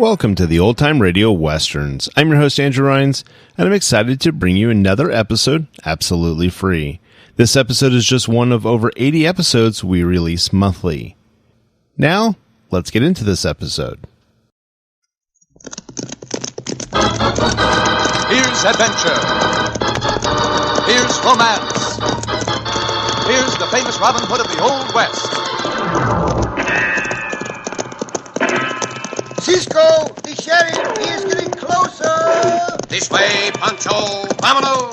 Welcome to the Old Time Radio Westerns. I'm your host, Andrew Rhines, and I'm excited to bring you another episode absolutely free. This episode is just one of over 80 episodes we release monthly. Now, let's get into this episode. Here's adventure. Here's romance. Here's the famous Robin Hood of the Old West. Cisco, the sheriff, he is getting closer. This way, Pancho. Vámonos.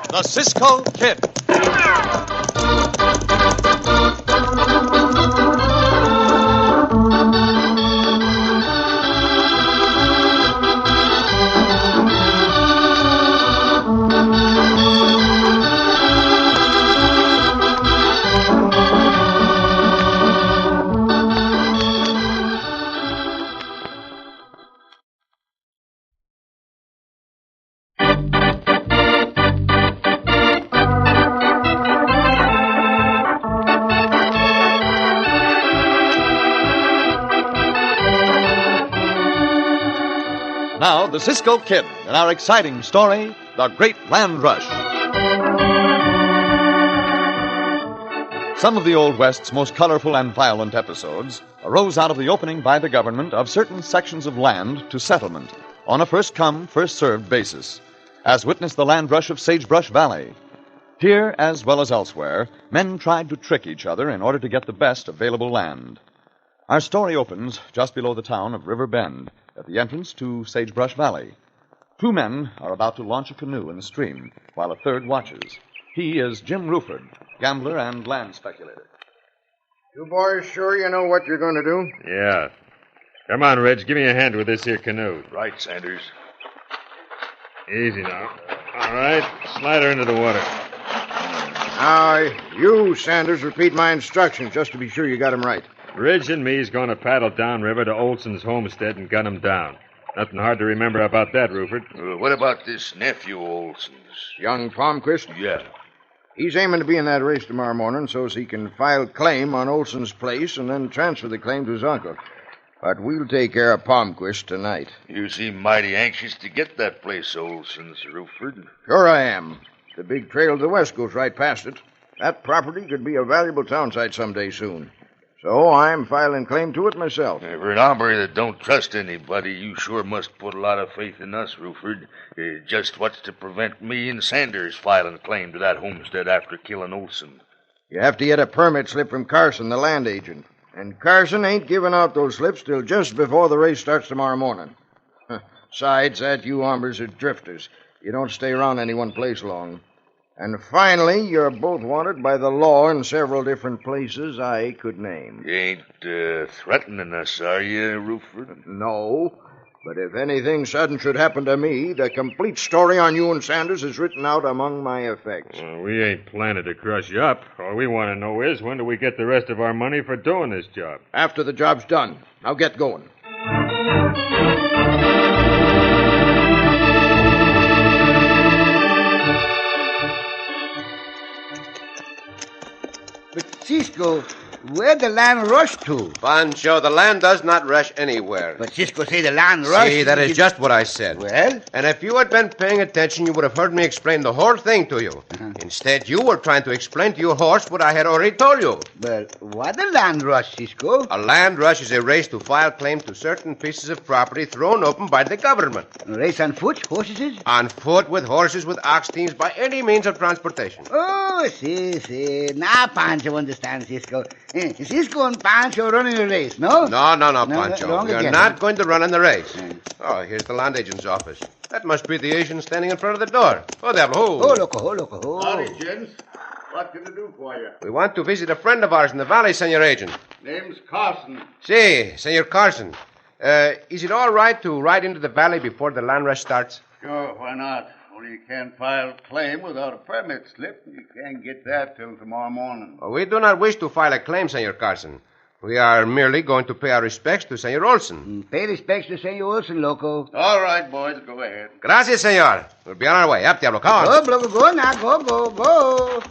The Cisco Kid. Now, the Cisco Kid and our exciting story, The Great Land Rush. Some of the Old West's most colorful and violent episodes arose out of the opening by the government of certain sections of land to settlement on a first-come, first-served basis, as witnessed the land rush of Sagebrush Valley. Here, as well as elsewhere, men tried to trick each other in order to get the best available land. Our story opens just below the town of River Bend, at the entrance to Sagebrush Valley. Two men are about to launch a canoe in the stream, while a third watches. He is Jim Ruford, gambler and land speculator. You boys sure you know what you're going to do? Yeah. Come on, Reg, give me a hand with this here canoe. Right, Sanders. Easy now. All right, slide her into the water. You, Sanders, repeat my instructions just to be sure you got them right. Ridge and me's going to paddle downriver to Olson's homestead and gun him down. Nothing hard to remember about that, Ruford. What about this nephew Olson's? Young Palmquist? Yeah. He's aiming to be in that race tomorrow morning so as he can file claim on Olson's place and then transfer the claim to his uncle. But we'll take care of Palmquist tonight. You seem mighty anxious to get that place, Olson's, Ruford. Sure I am. The big trail to the west goes right past it. That property could be a valuable town site someday soon. So I'm filing claim to it myself. For an hombre that don't trust anybody, you sure must put a lot of faith in us, Ruford. Just what's to prevent me and Sanders filing claim to that homestead after killing Olson? You have to get a permit slip from Carson, the land agent. And Carson ain't giving out those slips till just before the race starts tomorrow morning. Besides that, you hombres are drifters. You don't stay around any one place long. And finally, you're both wanted by the law in several different places I could name. You ain't threatening us, are you, Ruford? No, but if anything sudden should happen to me, the complete story on you and Sanders is written out among my effects. Well, we ain't planning to crush you up. All we want to know is, when do we get the rest of our money for doing this job? After the job's done. Now get going. Cisco, where'd the land rush to? Pancho, the land does not rush anywhere. But Cisco say the land rush... See, that is just what I said. Well? And if you had been paying attention, you would have heard me explain the whole thing to you. Uh-huh. Instead, you were trying to explain to your horse what I had already told you. Well, what the land rush, Cisco? A land rush is a race to file claim to certain pieces of property thrown open by the government. A race on foot, horses? On foot, with horses, with ox teams, by any means of transportation. Oh, see. Now Pancho understands, Cisco. Cisco and Pancho running a race, no? No, Pancho. wrong We are again. not going to run in the race. Mm. Oh, here's the land agent's office. That must be the agent standing in front of the door. Oh, diablo. Oh, loco. Howdy, gents. What can I do for you? We want to visit a friend of ours in the valley, Senor Agent. Name's Carson. Si, Senor Carson. Is it all right to ride into the valley before the land rush starts? Sure, why not? Only you can't file a claim without a permit slip. You can't get that till tomorrow morning. We do not wish to file a claim, Senor Carson. We are merely going to pay our respects to Senor Olson. Pay respects to Senor Olson, loco. All right, boys, go ahead. Gracias, senor. We'll be on our way. Up, Diablo. Come on. Oh, loco, go now. Go.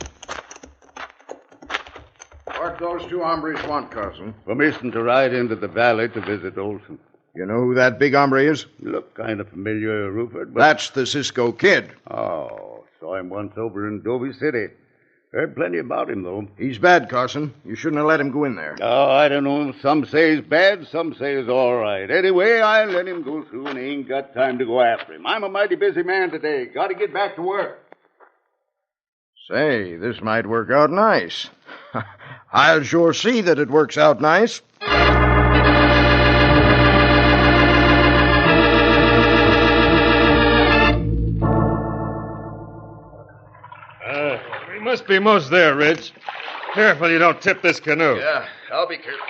What those two hombres want, Carson? Permission to ride into the valley to visit Olson. You know who that big hombre is? Look kind of familiar, Rupert, but... That's the Cisco Kid. Oh, saw him once over in Dovey City. Heard plenty about him, though. He's bad, Carson. You shouldn't have let him go in there. Oh, I don't know. Some say he's bad, some say he's all right. Anyway, I let him go through and ain't got time to go after him. I'm a mighty busy man today. Got to get back to work. Say, this might work out nice. I'll sure see that it works out nice. We must be most there, Ridge. Careful you don't tip this canoe. Yeah, I'll be careful.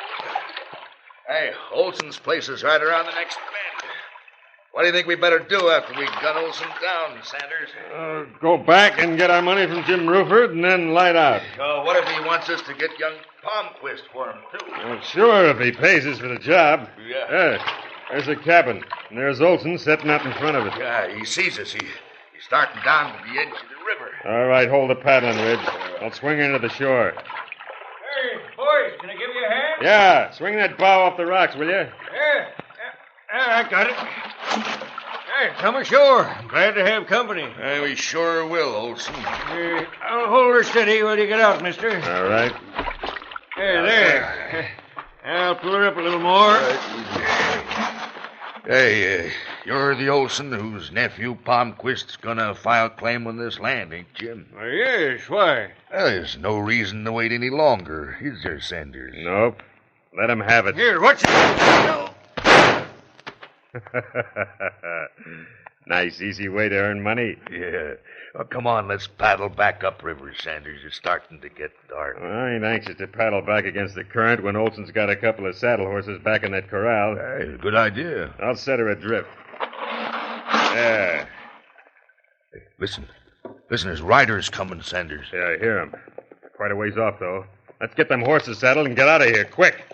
Hey, Olson's place is right around the next bend. What do you think we better do after we gun Olson down, Sanders? Go back and get our money from Jim Ruford and then light out. What if he wants us to get young Palmquist for him, too? Well, sure, if he pays us for the job. Yeah. There's a cabin, and there's Olson sitting out in front of it. Yeah, he sees us. He's starting down to the edge of the river. All right, hold the paddling, Ridge. I'll swing into the shore. Hey, boys, can I give you a hand? Yeah, swing that bow off the rocks, will you? Yeah, I got it. Hey, come ashore. Glad to have company. We sure will, Olson. I'll hold her steady while you get out, mister. All right. Hey, there. I'll pull her up a little more. Hey, you're the Olson whose nephew Palmquist's gonna file claim on this land, ain't you? Yes, why? Well, there's no reason to wait any longer, is there, Sanders? Nope. Let him have it. Here, watch it. No. Nice, easy way to earn money. Yeah. Well, come on, let's paddle back upriver, Sanders. It's starting to get dark. Well, I ain't anxious to paddle back against the current when Olson's got a couple of saddle horses back in that corral. Hey, good idea. I'll set her adrift. Yeah. Hey, listen, there's riders coming, Sanders. Yeah, I hear 'em. Quite a ways off, though. Let's get them horses saddled and get out of here, quick.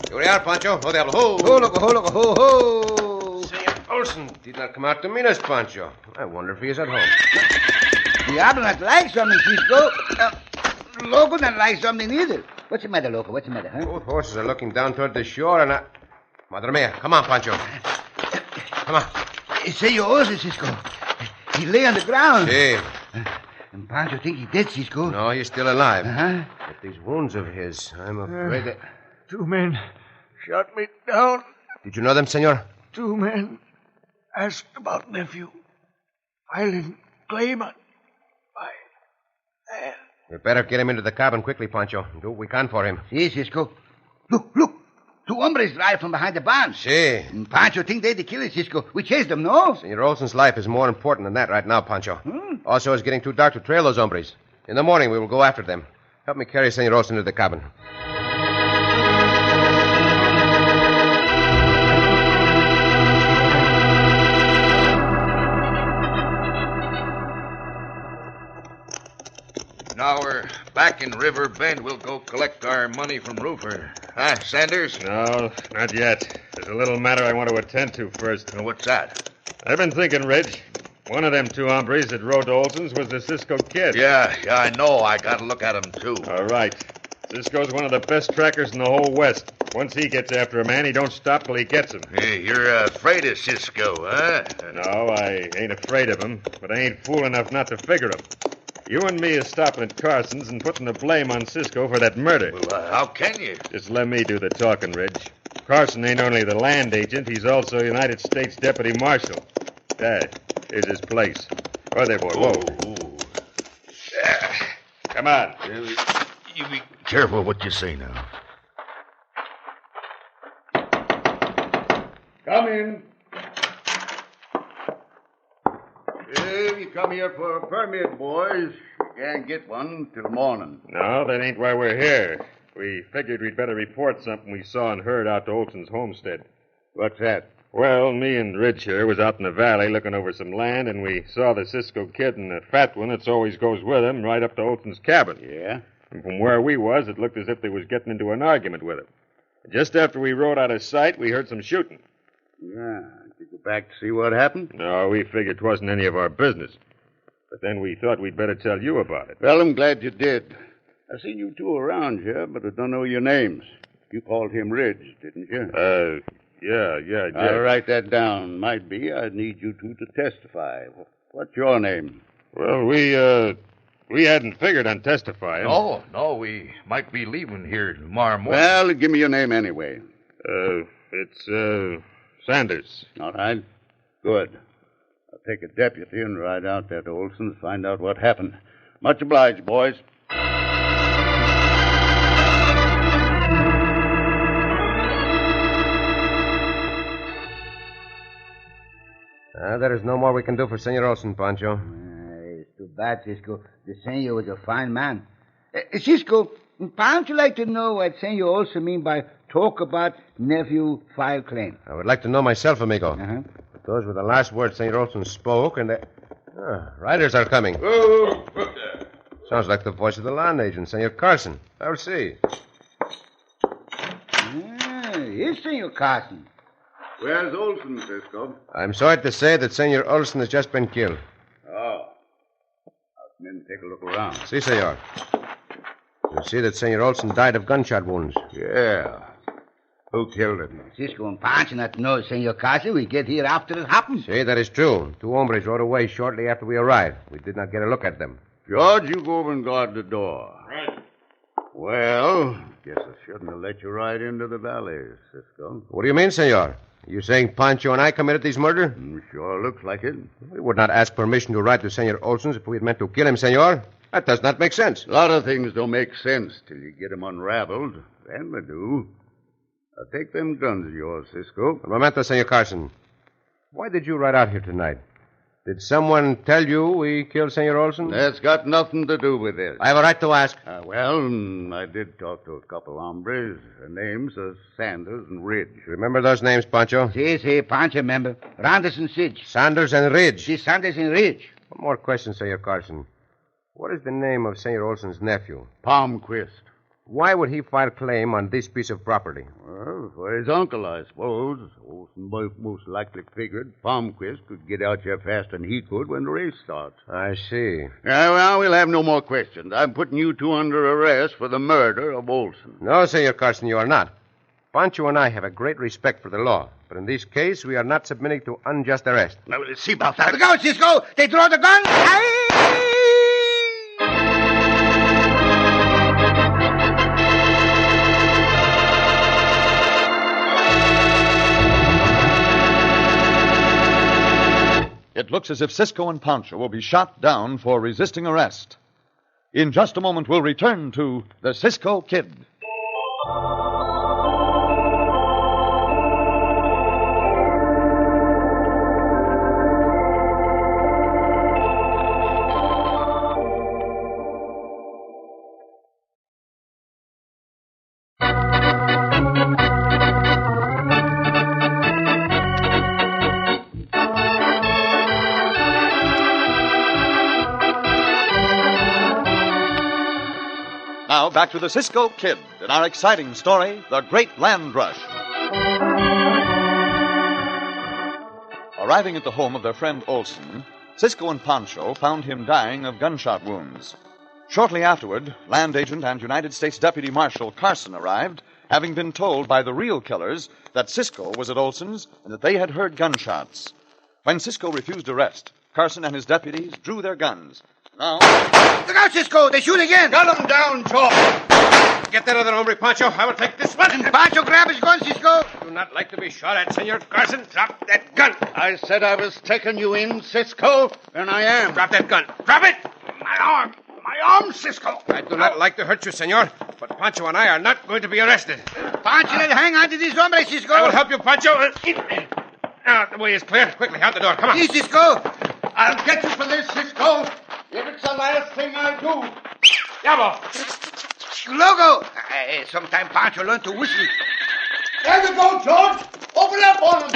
Here we are, Pancho. Ho, diablo, ho. Ho, loco, ho, loco, ho, ho. Senor Olson did not come out to meet us, Pancho. I wonder if he is at home. Diablo not like something, Cisco. Loco not like something either. What's the matter, Loco? What's the matter, huh? Both horses are looking down toward the shore, and Madre mia, come on, Pancho. Come on. Say your horses, Cisco. He lay on the ground. See. And Pancho think he's dead, Cisco. No, he's still alive. Uh-huh. But these wounds of his, I'm afraid that... 2 men shot me down. Did you know them, senor? 2 men asked about nephew. Filing claim on my land. We better get him into the cabin quickly, Pancho, and do what we can for him. See, Cisco. Look. 2 hombres drive from behind the barn. See. And Pancho think they the killers, Cisco. We chased them, no? Senor Olson's life is more important than that right now, Pancho. Also, it's getting too dark to trail those hombres. In the morning, we will go after them. Help me carry Senor Olson to the cabin. Now we're back in River Bend. We'll go collect our money from Ruford. Huh, Sanders? No, not yet. There's a little matter I want to attend to first. What's that? I've been thinking, Ridge. One of them 2 hombres that rode to Olson's was the Cisco Kid. Yeah, I know. I got to look at him, too. All right. Cisco's one of the best trackers in the whole West. Once he gets after a man, he don't stop till he gets him. Hey, you're afraid of Cisco, huh? No, I ain't afraid of him, but I ain't fool enough not to figure him. You and me is stopping at Carson's and putting the blame on Cisco for that murder. Well, how can you? Just let me do the talking, Ridge. Carson ain't only the land agent, he's also United States Deputy Marshal. Here's his place. Right there, boy. Whoa. Come on. You be careful what you say now. Come in. Hey, you come here for a permit, boys. You can't get one till morning. No, that ain't why we're here. We figured we'd better report something we saw and heard out to Olson's homestead. What's that? Well, me and Ridge here was out in the valley looking over some land, and we saw the Cisco Kid and the fat one that's always goes with him right up to Olson's cabin. Yeah? And from where we was, it looked as if they was getting into an argument with him. Just after we rode out of sight, we heard some shooting. Yeah. You go back to see what happened? No, we figured it wasn't any of our business. But then we thought we'd better tell you about it. Well, I'm glad you did. I seen you two around here, but I don't know your names. You called him Ridge, didn't you? Yeah, I did. I'll write that down. Might be I need you two to testify. What's your name? Well, we hadn't figured on testifying. No, we might be leaving here tomorrow morning. Well, give me your name anyway. It's Sanders. All right. Good. I'll take a deputy and ride out there to Olson's, find out what happened. Much obliged, boys. There is no more we can do for Senor Olson, Pancho. It's too bad, Cisco. The senor was a fine man. Cisco, Pancho like to know what Senor Olson mean by talk about nephew file claim. I would like to know myself, amigo. Uh-huh. But those were the last words Senor Olson spoke, and riders are coming. Sounds like the voice of the land agent, Senor Carson. I'll see. Here's Senor Carson. Where's Olson, Cisco? I'm sorry to say that Senor Olson has just been killed. Oh. I'll come in and take a look around. Si, senor. You see that Senor Olson died of gunshot wounds. Yeah. Who killed him? Cisco and Pancho not know Senor Carson. We get here after it happened. See, that is true. Two hombres rode away shortly after we arrived. We did not get a look at them. George, you go over and guard the door. Right. Well, guess I shouldn't have let you ride into the valley, Cisco. What do you mean, senor? Are you saying Pancho and I committed this murder? Sure looks like it. We would not ask permission to ride to Senor Olson's if we had meant to kill him, senor. That does not make sense. A lot of things don't make sense till you get them unraveled. Then they do. Now, take them guns of yours, Cisco. Un momento, Senor Carson. Why did you ride out here tonight? Did someone tell you we killed Senor Olson? That's got nothing to do with this. I have a right to ask. I did talk to a couple hombres. Their names are Sanders and Ridge. Remember those names, Pancho? Si, Pancho member. Randers and Sidge. Sanders and Ridge. Si, Sanders and Ridge. One more question, Senor Carson. What is the name of Senor Olson's nephew? Palmquist. Why would he file claim on this piece of property? Well, for his uncle, I suppose. Olson most likely figured Palmquist could get out here faster than he could when the race starts. I see. Yeah, well, we'll have no more questions. I'm putting you two under arrest for the murder of Olson. No, Senor Carson, you are not. Pancho and I have a great respect for the law, but in this case, we are not submitting to unjust arrest. Now, let's see about that. Look out, Cisco! They draw the gun! It looks as if Cisco and Pancho will be shot down for resisting arrest. In just a moment, we'll return to the Cisco Kid. Now, back to the Cisco Kid in our exciting story, The Great Land Rush. Arriving at the home of their friend Olson, Cisco and Pancho found him dying of gunshot wounds. Shortly afterward, land agent and United States Deputy Marshal Carson arrived, having been told by the real killers that Cisco was at Olson's and that they had heard gunshots. When Cisco refused arrest, Carson and his deputies drew their guns. Now... Look out, Cisco! They shoot again! Gun him down, Joe! Get that other hombre, Pancho. I will take this one. Pancho, grab his gun, Cisco! Do not like to be shot at, Senor Carson. Drop that gun. I said I was taking you in, Cisco, and I am. Drop that gun. Drop it! My arm! My arm, Cisco! I do not like to hurt you, senor, but Pancho and I are not going to be arrested. Pancho, let hang on to this hombre, Cisco! I will help you, Pancho. Now, the way is clear. Quickly, out the door. Come on. See, Cisco! I'll get you for this, Cisco, if it's the last thing I do. Diablo! Logo! Sometime Pancho learn to whistle. There you go, George. Open up on him.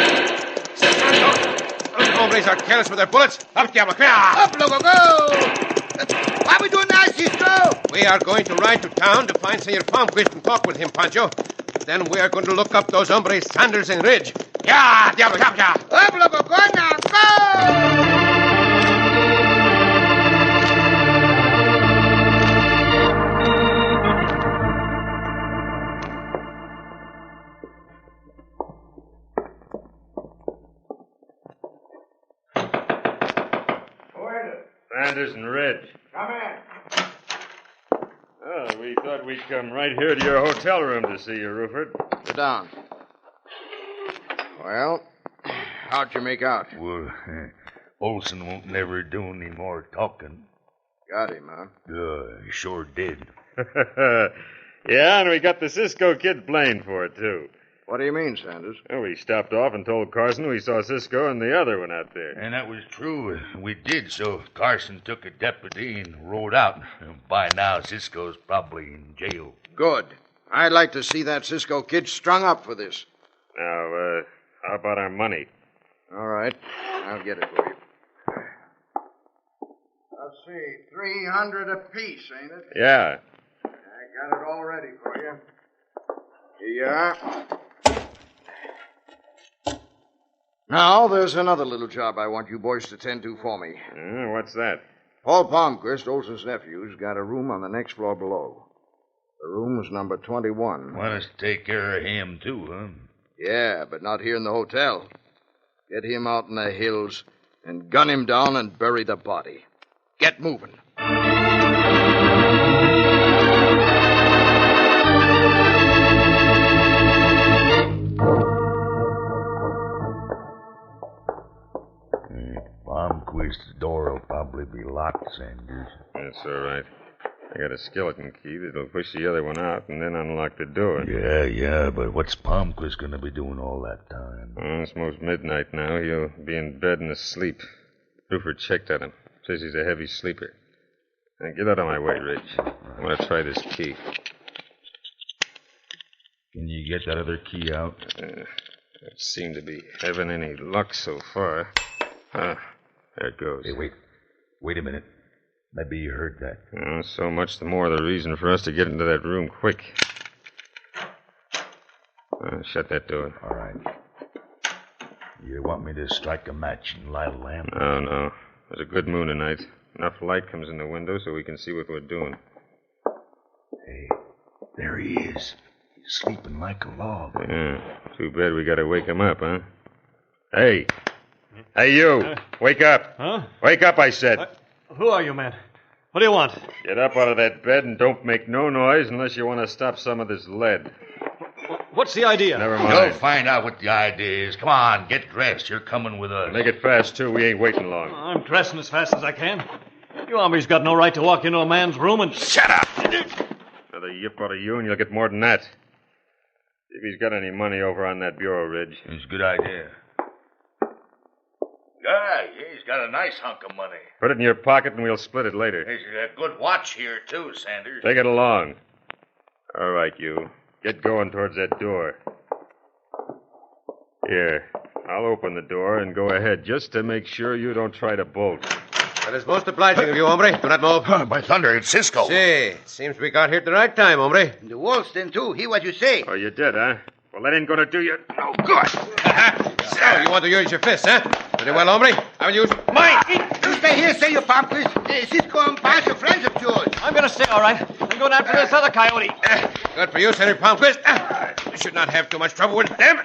Those hombres are careless with their bullets. Up, Diablo. Come on. Up, Logo, go! What are we doing now, Cisco? We are going to ride to town to find Senor Palmquist and talk with him, Pancho. Then we are going to look up those hombres, Sanders and Ridge. Ya, diablo, ya, ya. Up, loco, go now, go! Sanders and Ridge. Come in. Oh, we thought we'd come right here to your hotel room to see you, Ruford. Sit down. Well, how'd you make out? Well, Olson won't never do any more talking. Got him, huh? He sure did. Yeah, and we got the Cisco kid blamed for it, too. What do you mean, Sanders? Well, we stopped off and told Carson we saw Cisco and the other one out there. And that was true. We did, so Carson took a deputy and rode out. By now, Cisco's probably in jail. Good. I'd like to see that Cisco kid strung up for this. Now, how about our money? All right. I'll get it for you. Let's see. 300 apiece, ain't it? Yeah. I got it all ready for you. Here you are. Now, there's another little job I want you boys to tend to for me. What's that? Paul Palmquist, Olson's nephew's got a room on the next floor below. The room's number 21. Want us to take care of him, too, huh? Yeah, but not here in the hotel. Get him out in the hills and gun him down and bury the body. Get moving. Palmquist's door will probably be locked, Sanders. That's all right. I got a skeleton key that'll push the other one out and then unlock the door. Yeah, but what's Palmquist going to be doing all that time? Oh, it's most midnight now. He'll be in bed and asleep. Ruford checked on him. Says he's a heavy sleeper. Now get out of my way, Ridge. I want to try this key. Can you get that other key out? Don't seem to be having any luck so far. There it goes. Hey, wait a minute. Maybe you heard that. So much the more the reason for us to get into that room quick. Shut that door. All right. You want me to strike a match and light a lamp? Oh, no. There's a good moon tonight. Enough light comes in the window so we can see what we're doing. Hey, there he is. He's sleeping like a log. Yeah. Too bad we gotta wake him up, huh? Hey! Hey, you! Wake up! Huh? Wake up, I said! Who are you, man? What do you want? Get up out of that bed and don't make no noise unless you want to stop some of this lead. What's the idea? Never mind. You'll find out what the idea is. Come on, get dressed. You're coming with us. Make it fast, too. We ain't waiting long. I'm dressing as fast as I can. You hombres got no right to walk into a man's room and... Shut up! Another yip out of you and you'll get more than that. See if he's got any money over on that bureau, Ridge. It's a good idea. Yeah, he's got a nice hunk of money. Put it in your pocket and we'll split it later. There's a good watch here, too, Sanders. Take it along. All right, you. Get going towards that door. Here, I'll open the door and go ahead just to make sure you don't try to bolt. That is most obliging of you, hombre. Do not move. By thunder, it's Cisco. See, it seems we got here at the right time, hombre. The Woolston, too. Hear what you say. Oh, you did, huh? Well, that ain't gonna do you no good. So, you want to use your fists, huh? Very well, hombre. I will use mine. You stay here, Senor Palmquist. Cisco and Pash are friends of yours. I'm going to stay, all right. I'm going after this other coyote. Good for you, Senator Palmquist. You should not have too much trouble with them.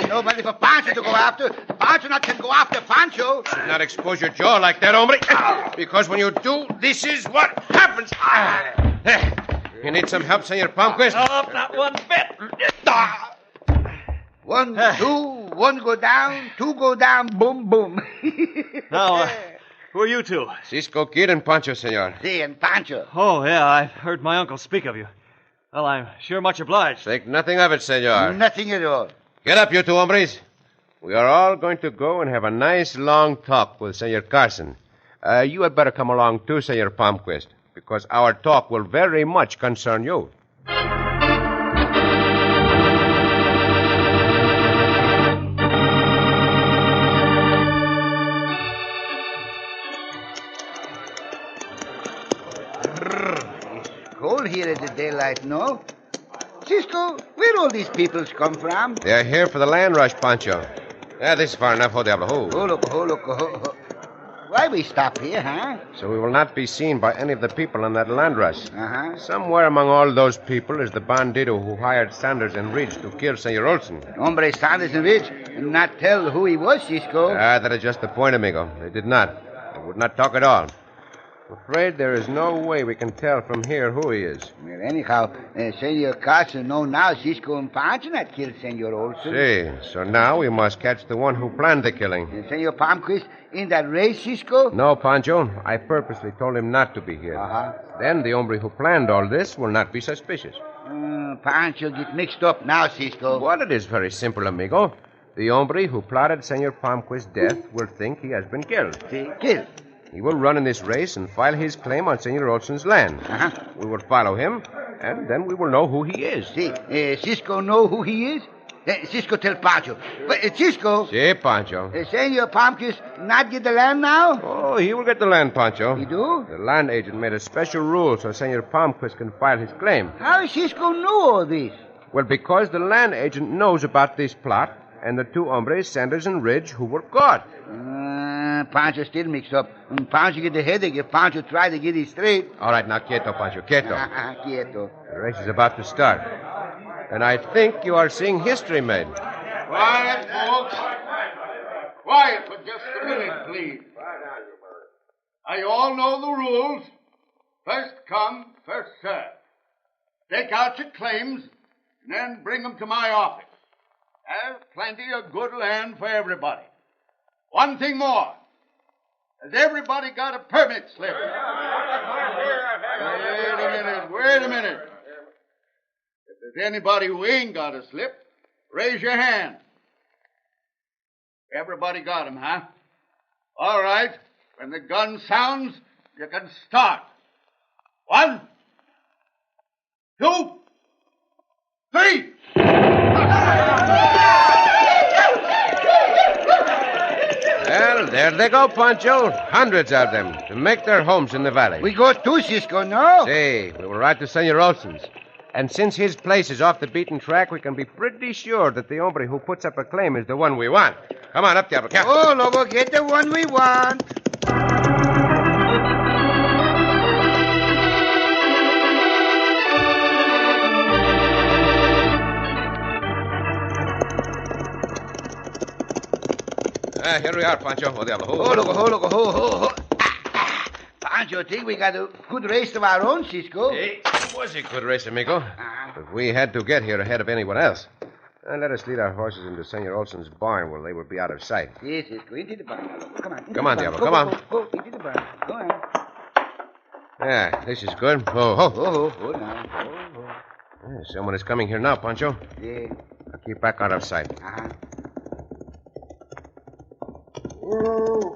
Nobody for Pancho to go after. Pancho not can go after Pancho. Should not expose your jaw like that, hombre. Because when you do, this is what happens. You need some help, Senor Palmquist? Oh, not one bit. 1, 2, 1 go down, 2 go down, boom, boom. Now, who are you two? Cisco Kid and Pancho, senor. See, and Pancho. Oh, yeah, I've heard my uncle speak of you. Well, I'm sure much obliged. Think nothing of it, senor. Nothing at all. Get up, you two hombres. We are all going to go and have a nice long talk with Senor Carson. You had better come along too, Senor Palmquist, because our talk will very much concern you. Cold here at the daylight, no? Cisco, where all these peoples come from? They're here for the land rush, Pancho. Yeah, this is far enough, oh, Diablo. Oh, look. Why we stop here, huh? So we will not be seen by any of the people on that land rush. Uh-huh. Somewhere among all those people is the bandito who hired Sanders and Ridge to kill Senor Olson. Hombre Sanders and Ridge not tell who he was, Cisco. That is just the point, amigo. They did not. They would not talk at all. I'm afraid there is no way we can tell from here who he is. Well, anyhow, Senor Carson know now Cisco and Pancho not killed Senor Olson. See, so now we must catch the one who planned the killing. Senor Palmquist in that race, Cisco? No, Pancho. I purposely told him not to be here. Uh-huh. Then the hombre who planned all this will not be suspicious. Pancho get mixed up now, Cisco. Well, it is very simple, amigo. The hombre who plotted Senor Palmquist's death will think he has been killed. See, killed. He will run in this race and file his claim on Senor Olson's land. Uh-huh. We will follow him, and then we will know who he is. See, Cisco know who he is? Cisco tell Pancho. But, Cisco... See, Pancho. Senor Palmquist not get the land now? Oh, he will get the land, Pancho. He do? The land agent made a special rule so Senor Palmquist can file his claim. How does Cisco know all this? Well, because the land agent knows about this plot and the two hombres, Sanders and Ridge, who were caught. Pancho still mixed up. Pancho get the headache if Pancho try to get it straight. All right, now, quieto, Pancho, quieto. Quieto. The race is about to start. And I think you are seeing history made. Quiet, folks. Quiet for just a minute, please. Now, you all know the rules. First come, first serve. Take out your claims, and then bring them to my office. There's plenty of good land for everybody. One thing more. Has everybody got a permit slip? Wait a minute. If there's anybody who ain't got a slip, raise your hand. Everybody got 'em, huh? All right. When the gun sounds, you can start. 1, 2, 3. Well, there they go, Pancho. Hundreds of them to make their homes in the valley. We go too, Cisco, no? See, we will ride to Senor Olson's. And since his place is off the beaten track, we can be pretty sure that the hombre who puts up a claim is the one we want. Come on up, Diablo. Oh, Lobo, get the one we want. Here we are, Pancho. Oh, Diablo. Loco. Pancho, think we got a good race of our own, Cisco. It was a good race, amigo. But we had to get here ahead of anyone else. And let us lead our horses into Senor Olson's barn where they will be out of sight. Yes, Cisco. Into the barn. Come on. Come on, Diablo. Come on. Go into the barn. Go on. Yeah, this is good. Oh, Now. Yeah, someone is coming here now, Pancho. Yeah. Now keep back out of sight. Uh-huh. Whoa.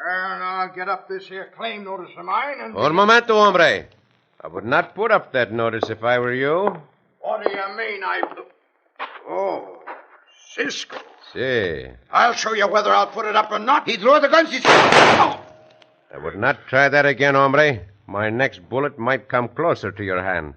And I'll get up this here claim notice of mine and... Un momento, hombre. I would not put up that notice if I were you. What do you mean Oh, Cisco. See. I'll show you whether I'll put it up or not. He throw the gun, Cisco. Oh. I would not try that again, hombre. My next bullet might come closer to your hand.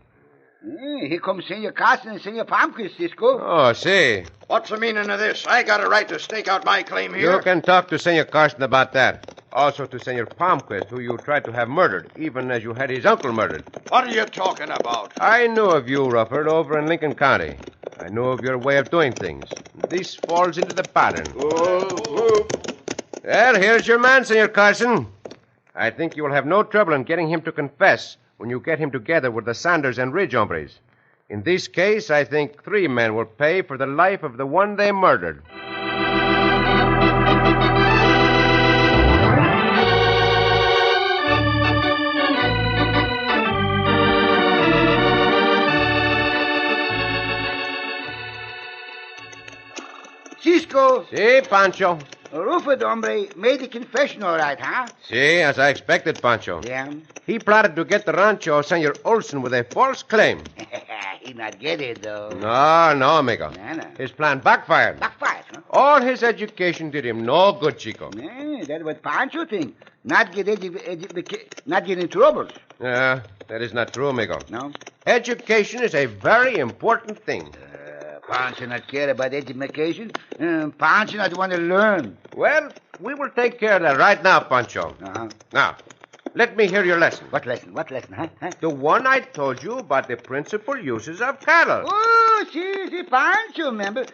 Here comes Senor Carson and Senor Palmquist, Cisco. Oh, see. What's the meaning of this? I got a right to stake out my claim here. You can talk to Senor Carson about that. Also to Senor Palmquist, who you tried to have murdered, even as you had his uncle murdered. What are you talking about? I knew of you, Rufford, over in Lincoln County. I knew of your way of doing things. This falls into the pattern. Well, here's your man, Senor Carson. I think you will have no trouble in getting him to confess when you get him together with the Sanders and Ridge hombres. In this case, I think 3 men will pay for the life of the one they murdered. Cisco. Si, Pancho. Rufus, hombre, made the confession all right, huh? Si, as I expected, Pancho. Yeah. He plotted to get the rancho of Senor Olson with a false claim. He not get it, though. No, amigo. No. His plan backfired. Backfired, huh? All his education did him no good, Chico. Yeah, that's what Pancho think. not get in trouble. That is not true, amigo. No? Education is a very important thing. Pancho not care about education. Pancho not want to learn. Well, we will take care of that right now, Pancho. Uh-huh. Now, let me hear your lesson. What lesson? What lesson, huh? The one I told you about the principal uses of cattle. Oh, see, Pancho, remember?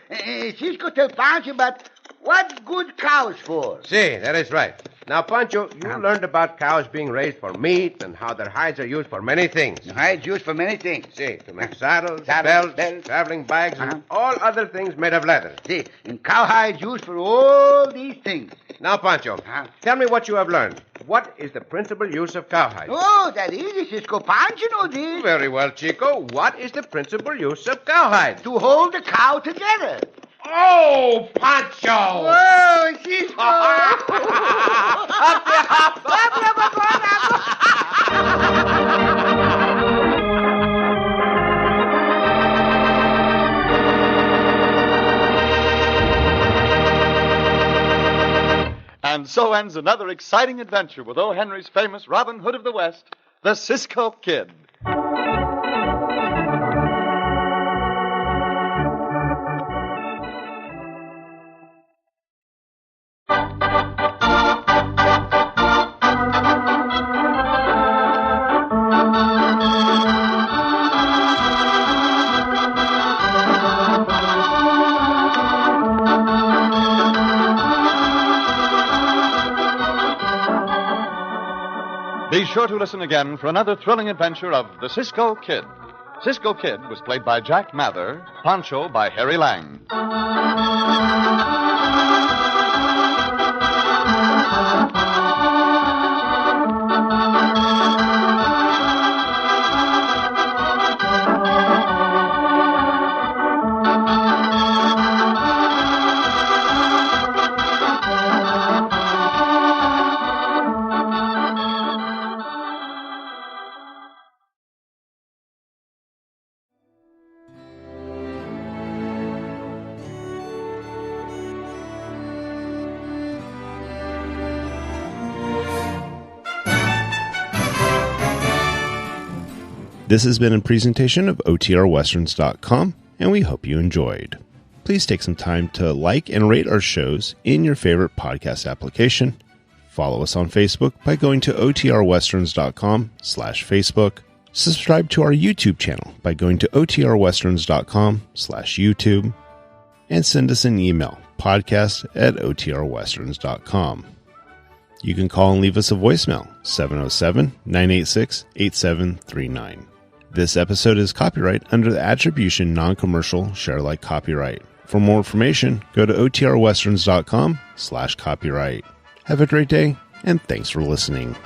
Cisco tell Pancho about what good cows for. See, that is right. Now, Pancho, you learned about cows being raised for meat and how their hides are used for many things. Hides used for many things. See, to make saddles, belts, traveling bags, and all other things made of leather. See, and cowhides used for all these things. Now, Pancho, tell me what you have learned. What is the principal use of cowhide? Oh, that easy, Cisco. Pancho knows this. Very well, Chico. What is the principal use of cowhide? To hold the cow together. Oh, Pancho! Whoa, Cisco! And so ends another exciting adventure with O. Henry's famous Robin Hood of the West, the Cisco Kid. Be sure to listen again for another thrilling adventure of the Cisco Kid. Cisco Kid was played by Jack Mather, Pancho by Harry Lang. This has been a presentation of OTRWesterns.com, and we hope you enjoyed. Please take some time to like and rate our shows in your favorite podcast application. Follow us on Facebook by going to OTRWesterns.com/Facebook. Subscribe to our YouTube channel by going to OTRWesterns.com/YouTube. And send us an email, podcast@OTRWesterns.com. You can call and leave us a voicemail, 707-986-8739. This episode is copyright under the Attribution Non-Commercial Share-alike copyright. For more information, go to OTRWesterns.com/copyright. Have a great day, and thanks for listening.